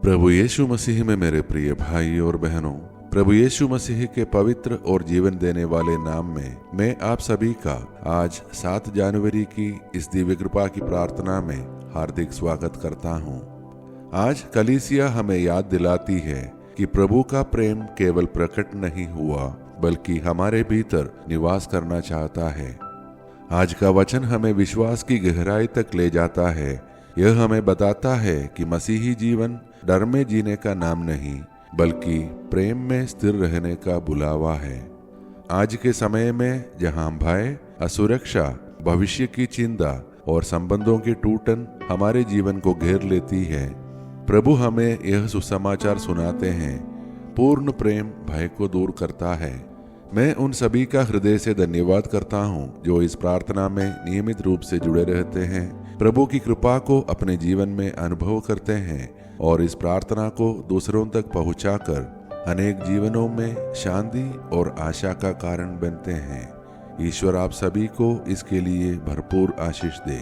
प्रभु यीशु मसीह में मेरे प्रिय भाई और बहनों, प्रभु यीशु मसीह के पवित्र और जीवन देने वाले नाम में मैं आप सभी का आज 7 जनवरी की इस दिव्य कृपा की प्रार्थना में हार्दिक स्वागत करता हूँ। आज कलीसिया हमें याद दिलाती है कि प्रभु का प्रेम केवल प्रकट नहीं हुआ बल्कि हमारे भीतर निवास करना चाहता है। आज का वचन हमें विश्वास की गहराई तक ले जाता है। यह हमें बताता है कि मसीही जीवन डर में जीने का नाम नहीं बल्कि प्रेम में स्थिर रहने का बुलावा है। आज के समय में जहां भय, असुरक्षा, भविष्य की चिंता और संबंधों की टूटन हमारे जीवन को घेर लेती है, प्रभु हमें यह सुसमाचार सुनाते हैं। पूर्ण प्रेम भय को दूर करता है। मैं उन सभी का हृदय से धन्यवाद करता हूँ जो इस प्रार्थना में नियमित रूप से जुड़े रहते हैं, प्रभु की कृपा को अपने जीवन में अनुभव करते हैं और इस प्रार्थना को दूसरों तक पहुंचाकर अनेक जीवनों में शांति और आशा का कारण बनते हैं। ईश्वर आप सभी को इसके लिए भरपूर आशीष दे।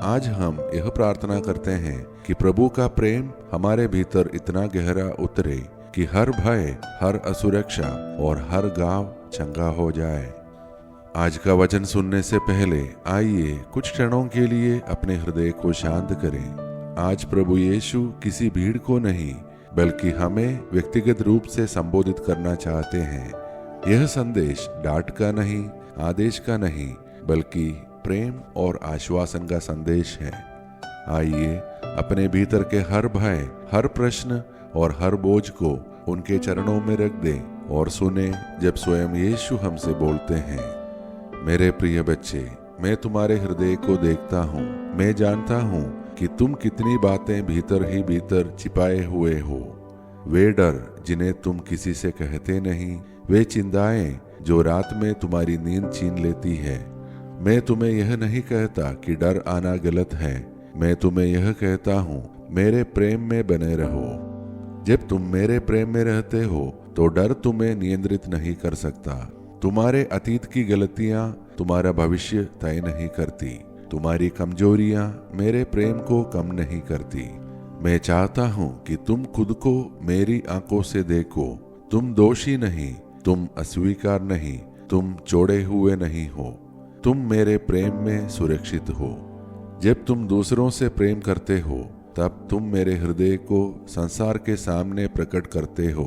आज हम यह प्रार्थना करते हैं कि प्रभु का प्रेम हमारे भीतर इतना गहरा उतरे कि हर भय, हर असुरक्षा और हर घाव चंगा हो जाए। आज का वचन सुनने से पहले आइए कुछ क्षणों के लिए अपने हृदय को शांत करें। आज प्रभु यीशु किसी भीड़ को नहीं बल्कि हमें व्यक्तिगत रूप से संबोधित करना चाहते हैं। यह संदेश डांट का नहीं, आदेश का नहीं बल्कि प्रेम और आश्वासन का संदेश है। आइए अपने भीतर के हर भय, हर प्रश्न और हर बोझ को उनके चरणों में रख दें और सुने जब स्वयं यीशु हमसे बोलते हैं। मेरे प्रिय बच्चे, मैं तुम्हारे हृदय को देखता हूँ। मैं जानता हूँ कि तुम कितनी बातें भीतर ही भीतर छिपाए हुए हो। वे डर जिन्हें तुम किसी से कहते नहीं, वे चिंताएं जो रात में तुम्हारी नींद छीन लेती है। मैं तुम्हें यह नहीं कहता कि डर आना गलत है। मैं तुम्हें यह कहता हूँ, मेरे प्रेम में बने रहो। जब तुम मेरे प्रेम में रहते हो तो डर तुम्हें नियंत्रित नहीं कर सकता। तुम्हारे अतीत की गलतियां तुम्हारा भविष्य तय नहीं करती। तुम्हारी कमजोरियां मेरे प्रेम को कम नहीं करती। मैं चाहता हूं कि तुम खुद को मेरी आंखों से देखो। तुम दोषी नहीं, तुम अस्वीकार नहीं, तुम छोड़े हुए नहीं हो। तुम मेरे प्रेम में सुरक्षित हो। जब तुम दूसरों से प्रेम करते हो तब तुम मेरे हृदय को संसार के सामने प्रकट करते हो।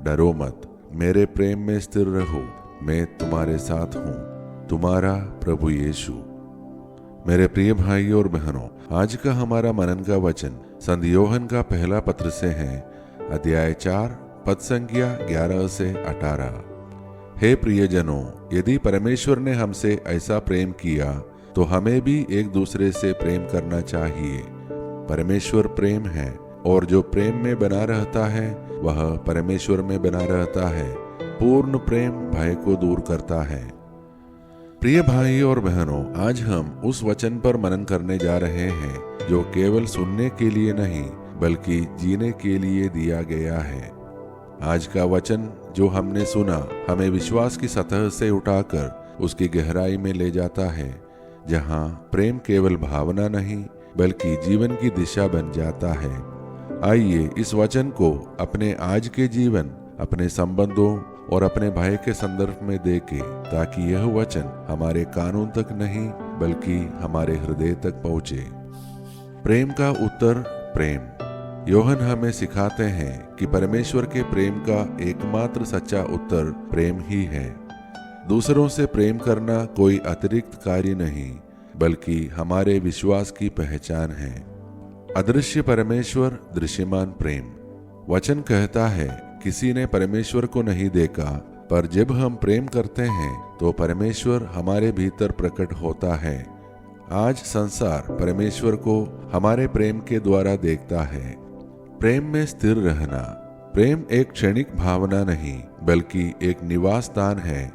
डरो मत, मेरे प्रेम में स्थिर रहो। मैं तुम्हारे साथ हूँ। तुम्हारा प्रभु यीशु। मेरे प्रिय भाई और बहनों, आज का हमारा मनन का वचन संत योहन का पहला पत्र से है, अध्याय 4 पद संख्या 11 से 18। हे प्रियजनों, यदि परमेश्वर ने हमसे ऐसा प्रेम किया तो हमें भी एक दूसरे से प्रेम करना चाहिए। परमेश्वर प्रेम है और जो प्रेम में बना रहता है वह परमेश्वर में बना रहता है। पूर्ण प्रेम भय को दूर करता है। प्रिय भाई और बहनों, आज हम उस वचन पर मनन करने जा रहे हैं जो केवल सुनने के लिए नहीं बल्कि जीने के लिए दिया गया है। आज का वचन जो हमने सुना हमें विश्वास की सतह से उठाकर उसकी गहराई में ले जाता है, जहां प्रेम केवल भावना नहीं बल्कि जीवन की दिशा बन जाता है। आइए इस वचन को अपने आज के जीवन, अपने संबंधों और अपने भय के संदर्भ में देखें ताकि यह वचन हमारे कानून तक नहीं बल्कि हमारे हृदय तक पहुंचे। प्रेम का उत्तर प्रेम। योहन हमें सिखाते हैं कि परमेश्वर के प्रेम का एकमात्र सच्चा उत्तर प्रेम ही है। दूसरों से प्रेम करना कोई अतिरिक्त कार्य नहीं बल्कि हमारे विश्वास की पहचान है। अदृश्य परमेश्वर, दृश्यमान प्रेम। वचन कहता है, किसी ने परमेश्वर को नहीं देखा, पर जब हम प्रेम करते हैं तो परमेश्वर हमारे भीतर प्रकट होता है। आज संसार परमेश्वर को हमारे प्रेम के द्वारा देखता है। प्रेम में स्थिर रहना। प्रेम एक क्षणिक भावना नहीं बल्कि एक निवास स्थान है।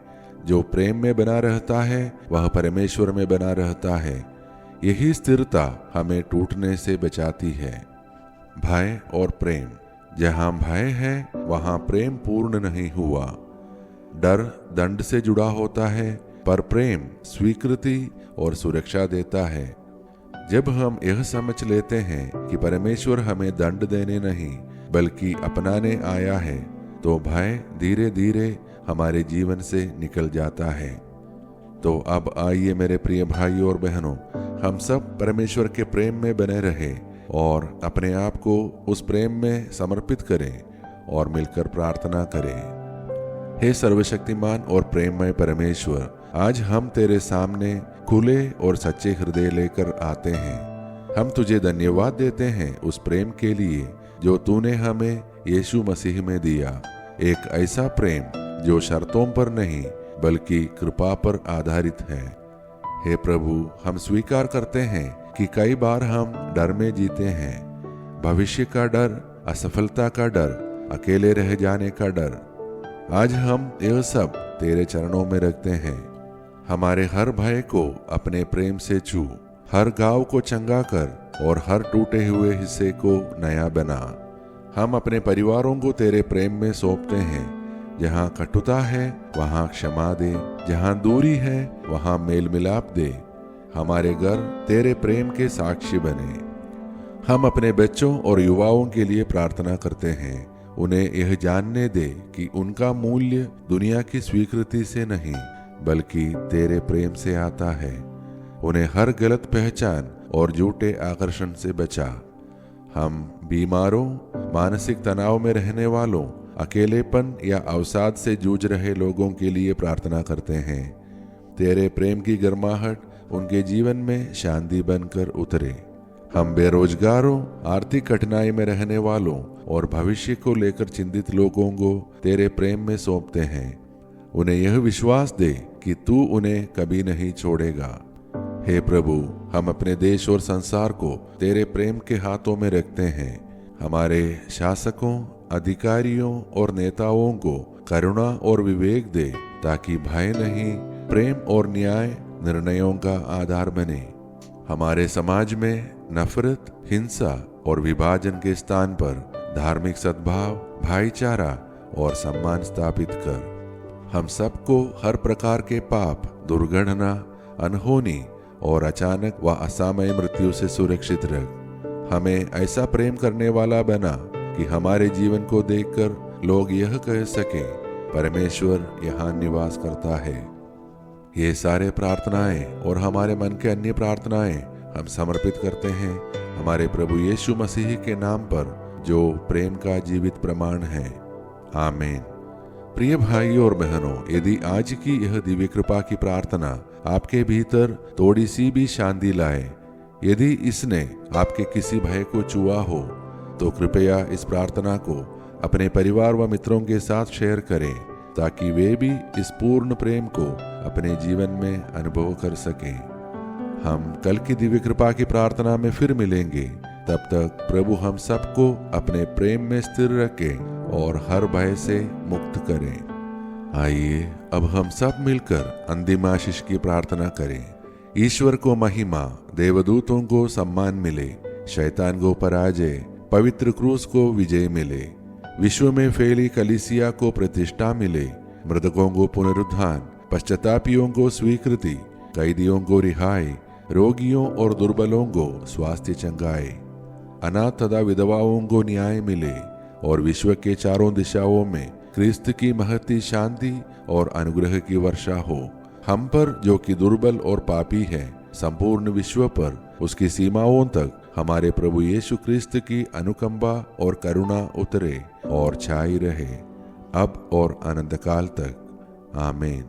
जो प्रेम में बना रहता है वह परमेश्वर में बना रहता है। यही स्थिरता हमें टूटने से बचाती है। भय और प्रेम। जहां भय है वहां प्रेम पूर्ण नहीं हुआ। डर दंड से जुड़ा होता है पर प्रेम स्वीकृति और सुरक्षा देता है। जब हम यह समझ लेते हैं कि परमेश्वर हमें दंड देने नहीं बल्कि अपनाने आया है, तो भय धीरे धीरे हमारे जीवन से निकल जाता है। तो अब आइए मेरे प्रिय भाई और बहनों, हम सब परमेश्वर के प्रेम में बने रहें और अपने आप को उस प्रेम में समर्पित करें और मिलकर प्रार्थना करें। हे सर्वशक्तिमान और प्रेममय परमेश्वर, आज हम तेरे सामने खुले और सच्चे हृदय लेकर आते हैं। हम तुझे धन्यवाद देते हैं उस प्रेम के लिए जो तूने हमें यीशु मसीह में दिया, एक ऐसा प्रेम जो शर्तों पर नहीं बल्कि कृपा पर आधारित है। हे प्रभु, हम स्वीकार करते हैं कि कई बार हम डर में जीते हैं, भविष्य का डर, असफलता का डर, अकेले रह जाने का डर। आज हम यह सब तेरे चरणों में रखते हैं। हमारे हर भय को अपने प्रेम से छू, हर घाव को चंगा कर और हर टूटे हुए हिस्से को नया बना। हम अपने परिवारों को तेरे प्रेम में सौंपते हैं। जहाँ कटुता है वहाँ क्षमा दे, जहाँ दूरी है वहाँ मेल मिलाप दे। हमारे घर तेरे प्रेम के साक्षी बने। हम अपने बच्चों और युवाओं के लिए प्रार्थना करते हैं। उन्हें यह जानने दे कि उनका मूल्य दुनिया की स्वीकृति से नहीं बल्कि तेरे प्रेम से आता है। उन्हें हर गलत पहचान और झूठे आकर्षण से बचा। हम बीमारों, मानसिक तनाव में रहने वालों, अकेलेपन या अवसाद से जूझ रहे लोगों के लिए प्रार्थना करते हैं। तेरे प्रेम की गर्माहट उनके जीवन में शांति बनकर उतरे। हम बेरोजगारों, आर्थिक कठिनाई में रहने वालों और भविष्य को लेकर चिंतित लोगों को तेरे प्रेम में सौंपते हैं। उन्हें यह विश्वास दे कि तू उन्हें कभी नहीं छोड़ेगा। हे प्रभु, हम अपने देश और संसार को तेरे प्रेम के हाथों में रखते हैं। हमारे शासकों, अधिकारियों और नेताओं को करुणा और विवेक दे ताकि भय नहीं, प्रेम और न्याय निर्णयों का आधार बने। हमारे समाज में नफरत, हिंसा और विभाजन के स्थान पर धार्मिक सद्भाव, भाईचारा और सम्मान स्थापित कर। हम सबको हर प्रकार के पाप, दुर्घटना, अनहोनी और अचानक व असामयिक मृत्यु से सुरक्षित रख। हमें ऐसा प्रेम करने वाला बना कि हमारे जीवन को देखकर लोग यह कह सके, परमेश्वर यहाँ निवास करता है। ये सारे प्रार्थनाएं और हमारे मन के अन्य प्रार्थनाएं हम समर्पित करते हैं हमारे प्रभु यीशु मसीह के नाम पर, जो प्रेम का जीवित प्रमाण है। आमीन। प्रिय भाइयों और बहनों, यदि आज की यह दिव्य कृपा की प्रार्थना आपके भीतर थोड़ी सी भी शांति लाए, यदि इसने आपके किसी भय को छुआ हो, तो कृपया इस प्रार्थना को अपने परिवार व मित्रों के साथ शेयर करें ताकि वे भी इस पूर्ण प्रेम को अपने जीवन में अनुभव कर सकें। हम कल की दिव्य कृपा की प्रार्थना में फिर मिलेंगे। तब तक प्रभु हम सबको अपने प्रेम में स्थिर रखे और हर भय से मुक्त करें। आइए अब हम सब मिलकर अंतिम आशीष की प्रार्थना करें। ईश्वर को महिमा, देवदूतों को सम्मान मिले, शैतान को पराजय, पवित्र क्रूस को विजय मिले, विश्व में फैली कलीसिया को प्रतिष्ठा मिले, मृतकों को पुनरुत्थान, पश्चातापियों को स्वीकृति, कैदियों को रिहाई, रोगियों और दुर्बलों को स्वास्थ्य चंगाए, अनाथ तथा विधवाओं को न्याय मिले और विश्व के चारों दिशाओं में क्रिस्त की महती शांति और अनुग्रह की वर्षा हो। हम पर जो कि दुर्बल और पापी है, संपूर्ण विश्व पर उसकी सीमाओं तक हमारे प्रभु यीशु क्रिस्त की अनुकंपा और करुणा उतरे और छाई रहे, अब और अनंत काल तक। आमीन।